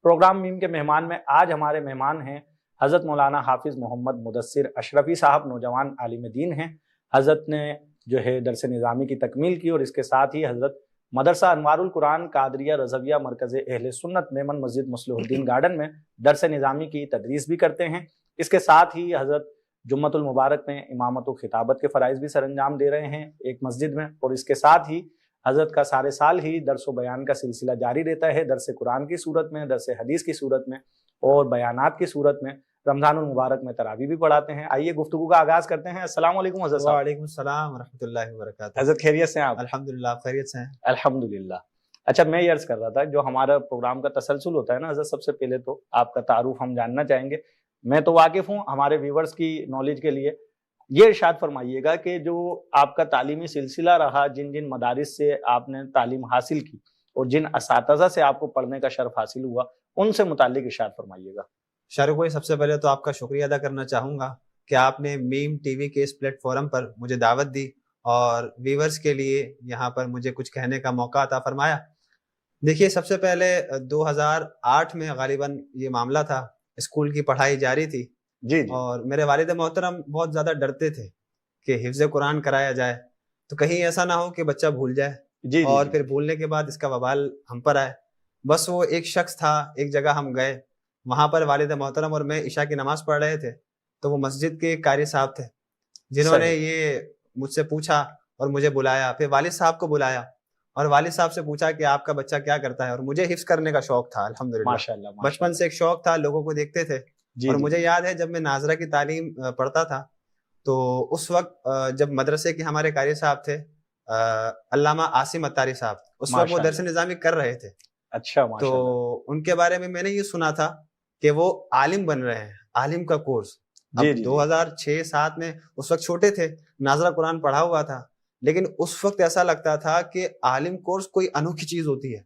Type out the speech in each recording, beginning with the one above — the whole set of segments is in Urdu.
پروگرام میم کے مہمان میں آج ہمارے مہمان ہیں حضرت مولانا حافظ محمد مدثر اشرفی صاحب، نوجوان عالم دین ہیں۔ حضرت نے جو ہے درس نظامی کی تکمیل کی اور اس کے ساتھ ہی حضرت مدرسہ انوار القرآن قادریہ رضویہ مرکز اہل سنت میمن مسجد مصلح الدین گارڈن میں درس نظامی کی تدریس بھی کرتے ہیں۔ اس کے ساتھ ہی حضرت جمعۃ المبارک میں امامت و خطابت کے فرائض بھی سر انجام دے رہے ہیں ایک مسجد میں، اور اس کے ساتھ ہی حضرت کا سارے سال ہی درس و بیان کا سلسلہ جاری رہتا ہے، درس قرآن کی صورت میں، درس حدیث کی صورت میں اور بیانات کی صورت میں۔ رمضان المبارک میں تراویح بھی پڑھاتے ہیں۔ آئیے گفتگو کا آغاز کرتے ہیں۔ السلام علیکم حضرت صاحب۔ وعلیکم السلام ورحمۃ اللہ وبرکاتہ۔ حضرت خیریت سے ہیں آپ؟ الحمدللہ خیریت سے ہیں۔ الحمدللہ۔ اچھا، میں یہ عرض کر رہا تھا جو ہمارا پروگرام کا تسلسل ہوتا ہے نا حضرت، سب سے پہلے تو آپ کا تعارف ہم جاننا چاہیں گے۔ میں تو واقف ہوں، ہمارے ویورز کی نالج کے لیے یہ ارشاد فرمائیے گا کہ جو آپ کا تعلیمی سلسلہ رہا، جن جن مدارس سے آپ نے تعلیم حاصل کی اور جن اساتذہ سے آپ کو پڑھنے کا شرف حاصل ہوا، ان سے متعلق ارشاد فرمائیے گا۔ شارق بھائی، سب سے پہلے تو آپ کا شکریہ ادا کرنا چاہوں گا کہ آپ نے میم ٹی وی کے اس پلیٹ فارم پر مجھے دعوت دی اور ویورز کے لیے یہاں پر مجھے کچھ کہنے کا موقع عطا فرمایا۔ دیکھیے، سب سے پہلے 2008 میں غالباً یہ معاملہ تھا، اسکول کی پڑھائی جاری تھی جی اور میرے والد محترم بہت زیادہ ڈرتے تھے کہ حفظ قرآن کرایا جائے تو کہیں ایسا نہ ہو کہ بچہ بھول جائے جی اور پھر بھولنے کے بعد اس کا وبال ہم پر آئے۔ بس وہ ایک شخص تھا، ایک جگہ ہم گئے، وہاں پر والد محترم اور میں عشاء کی نماز پڑھ رہے تھے، تو وہ مسجد کے قاری صاحب تھے جنہوں نے یہ مجھ سے پوچھا اور مجھے بلایا، پھر والد صاحب کو بلایا اور والد صاحب سے پوچھا کہ آپ کا بچہ کیا کرتا ہے، اور مجھے حفظ کرنے کا شوق تھا الحمدللہ، ماشاءاللہ، بچپن سے ایک شوق تھا، لوگوں کو دیکھتے تھے۔ اور مجھے یاد ہے جب میں ناظرہ کی تعلیم پڑھتا تھا تو اس وقت جب مدرسے کے ہمارے قاری صاحب تھے علامہ عاصم اتاری صاحب، اس وقت وہ درس نظامی کر رہے تھے۔ اچھا، تو ان کے بارے میں نے یہ سنا تھا کہ وہ عالم بن رہے ہیں، عالم کا کورس۔ اب 2006-07 میں اس وقت چھوٹے تھے، ناظرہ قرآن پڑھا ہوا تھا، لیکن اس وقت ایسا لگتا تھا کہ عالم کورس کوئی انوکھی چیز ہوتی ہے،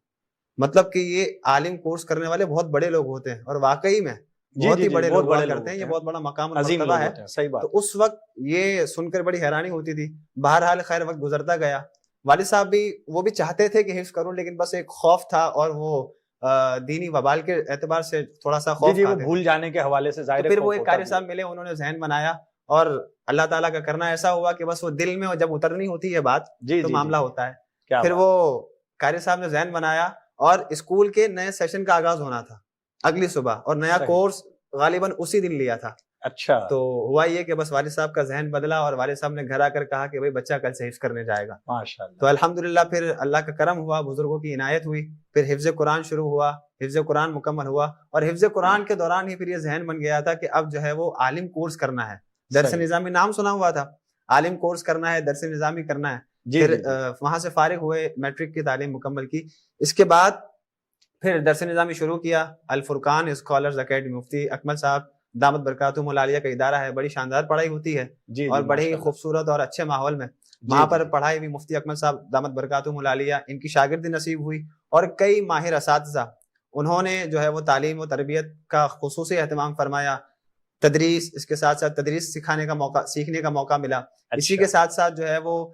مطلب کہ یہ عالم کورس کرنے والے بہت بڑے لوگ ہوتے ہیں، اور واقعی میں بہت ہی بڑے لوگ کرتے ہیں، یہ بہت بڑا مقام اور مرتبہ ہے۔ صحیح بات۔ تو اس وقت یہ سن کر بڑی حیرانی ہوتی تھی۔ بہرحال خیر، وقت گزرتا گیا، والد صاحب بھی وہ بھی چاہتے تھے کہ حفظ کروں، لیکن بس ایک خوف تھا اور وہ دینی وبال کے اعتبار سے تھوڑا سا خوف وہ بھول جانے کے حوالے سے ظاہر ہے۔ پھر وہ ایک قاری صاحب ملے، انہوں نے ذہن بنایا اور اللہ تعالیٰ کا کرنا ایسا ہوا کہ بس وہ دل میں جب اترنی ہوتی ہے بات تو معاملہ ہوتا ہے۔ پھر وہ قاری صاحب نے ذہن بنایا اور اسکول کے نئے سیشن کا آغاز ہونا تھا اگلی صبح، اور نیا کورس غالباً اسی دن لیا تھا۔ اچھا، تو ہوا یہ کہ بس والد صاحب کا ذہن بدلا اور والد صاحب نے گھر آ کر کہا کہ بھائی بچہ کل سے حفظ کرنے جائے گا۔ ماشاءاللہ۔ تو الحمدللہ پھر اللہ کا کرم ہوا، بزرگوں کی عنایت ہوئی، پھر حفظ قرآن شروع ہوا، حفظ قرآن مکمل ہوا، اور حفظ قرآن کے دوران ہی پھر یہ ذہن بن گیا تھا کہ اب جو ہے وہ عالم کورس کرنا ہے۔ درس نظامی نام سنا ہوا تھا، عالم کورس کرنا ہے، درس نظامی کرنا ہے۔ پھر وہاں سے فارغ ہوئے، میٹرک کی تعلیم مکمل کی، اس کے بعد پھر درس نظامی شروع کیا۔ الفرقان اسکالرز اکیڈمی، مفتی اکمل صاحب دامت برکاتہم العالیہ کا ادارہ ہے، بڑی شاندار پڑھائی ہوتی ہے اور بڑے ہی خوبصورت اور اچھے ماحول میں وہاں پر پڑھائی بھی مفتی اکمل صاحب دامت برکاتہم العالیہ، ان کی شاگردی نصیب ہوئی اور کئی ماہر اساتذہ انہوں نے جو ہے وہ تعلیم و تربیت کا خصوصی اہتمام فرمایا، تدریس، اس کے ساتھ ساتھ تدریس سیکھنے کا موقع ملا۔ اسی کے ساتھ ساتھ جو ہے وہ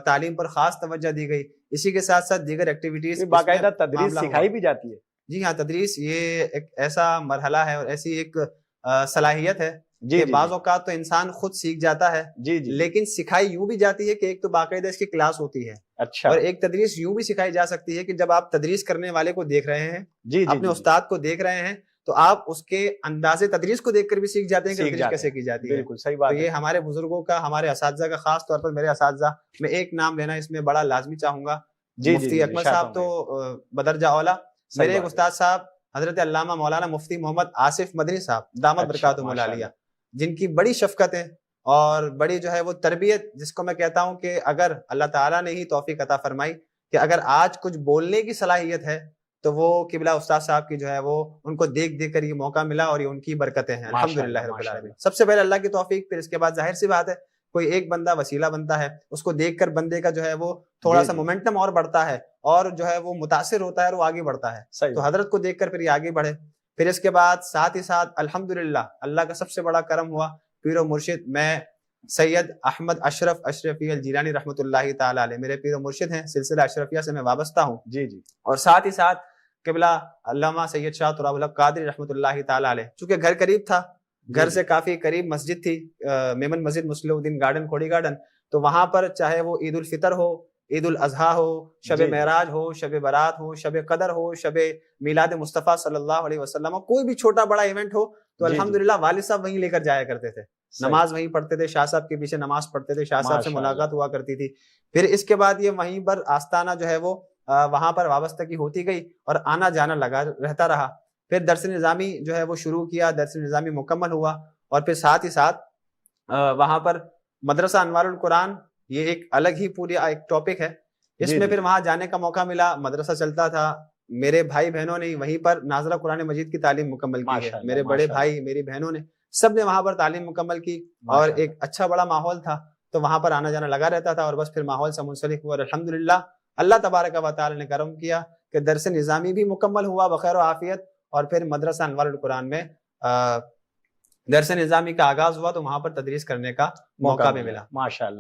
تعلیم پر خاص توجہ دی گئی، اسی کے ساتھ ساتھ دیگر ایکٹیویٹیز، باقاعدہ تدریس سکھائی بھی جاتی ہے۔ جی ہاں، تدریس یہ ایک ایسا مرحلہ ہے اور ایسی ایک صلاحیت ہے کہ بعض اوقات تو انسان خود سیکھ جاتا ہے، لیکن سکھائی یوں بھی جاتی ہے کہ ایک تو باقاعدہ اس کی کلاس ہوتی ہے، اور ایک تدریس یوں بھی سکھائی جا سکتی ہے کہ جب آپ تدریس کرنے والے کو دیکھ رہے ہیں، اپنے استاد کو دیکھ رہے ہیں، تو آپ اس کے انداز تدریس کو دیکھ کر بھی سیکھ جاتے ہیں کہ تدریس کیسے کی جاتی ہے۔ بالکل صحیح بات ہے۔ یہ ہمارے بزرگوں کا، ہمارے اساتذہ کا، خاص طور پر میرے اساتذہ میں ایک نام لینا اس میں بڑا لازمی چاہوں گا، مفتی اکمل صاحب تو بدرجہ اولا، میرے ایک استاد صاحب حضرت علامہ مولانا مفتی محمد آصف مدنی صاحب دامت برکاتہم العالیہ، جن کی بڑی شفقتیں اور بڑی جو ہے وہ تربیت، جس کو میں کہتا ہوں کہ اگر اللہ تعالیٰ نے ہی توفیق عطا فرمائی کہ اگر آج کچھ بولنے کی صلاحیت ہے تو وہ قبلہ استاد صاحب کی جو ہے وہ ان کو دیکھ دیکھ کر یہ موقع ملا اور یہ ان کی برکتیں ہیں الحمدللہ رب العالمین۔ سب سے پہلے اللہ کی توفیق، پھر اس کے بعد ظاہر سی بات ہے کوئی ایک بندہ وسیلہ بنتا ہے، اس کو دیکھ کر بندے کا جو ہے وہ تھوڑا سا مومنٹم اور بڑھتا ہے اور جو ہے وہ متاثر ہوتا ہے اور وہ آگے بڑھتا ہے۔ تو حضرت کو دیکھ کر پھر یہ آگے بڑھے۔ پھر اس کے بعد ساتھ ہی ساتھ الحمدللہ اللہ کا سب سے بڑا کرم ہوا، پیر و مرشد میں سید احمد اشرف اشرفی الجیلانی رحمۃ اللہ تعالی علیہ میرے پیر و مرشد ہیں، سلسلہ اشرفیہ سے میں وابستہ ہوں۔ جی اور ساتھ ہی ساتھ قبلہ علامہ سید شاہ تراب الحق قادری رحمۃ اللہ تعالی علیہ، چونکہ گھر قریب تھا، گھر سے کافی قریب مسجد تھی، میمن مسجد، مسلم الدین گارڈن، کھوڑی گارڈن، تو وہاں پر چاہے وہ عید الفطر ہو، عید الاضحیٰ ہو، شب معراج ہو، شب برات ہو، شب قدر ہو، شب میلاد مصطفیٰ صلی اللہ علیہ وسلم ہو، کوئی بھی چھوٹا بڑا ایونٹ ہو تو الحمدللہ والد صاحب وہیں لے کر جایا کرتے تھے، نماز وہیں پڑھتے تھے، شاہ صاحب کے پیچھے نماز پڑھتے تھے، شاہ صاحب سے ملاقات ہوا کرتی تھی۔ پھر اس کے بعد یہ وہیں پر آستانہ جو ہے وہ وہاں پر وابستگی ہوتی گئی اور آنا جانا لگا رہتا رہا۔ پھر درس نظامی جو ہے وہ شروع کیا، درس نظامی مکمل ہوا، اور پھر ساتھ ہی ساتھ وہاں پر مدرسہ انوار القرآن، یہ ایک الگ ہی پوری ایک ٹاپک ہے، اس میں پھر وہاں جانے کا موقع ملا، مدرسہ چلتا تھا، میرے بھائی بہنوں نے وہیں پر ناظرہ قرآن مجید کی تعلیم مکمل کی ہے، میرے بڑے بھائی، میری بہنوں نے، سب نے وہاں پر تعلیم مکمل کی، اور ایک اچھا بڑا ماحول تھا، تو وہاں پر آنا جانا لگا رہتا تھا، اور بس پھر ماحول سے منسلک ہوا، اور الحمدللہ اللہ تبارک و تعالی نے کرم کیا کہ درس نظامی بھی مکمل ہوا بخیر و عافیت، اور پھر مدرسہ انوار القرآن میں درس نظامی کا آغاز ہوا، تو وہاں پر تدریس کرنے کا موقع بھی ملا۔ ماشاءاللہ۔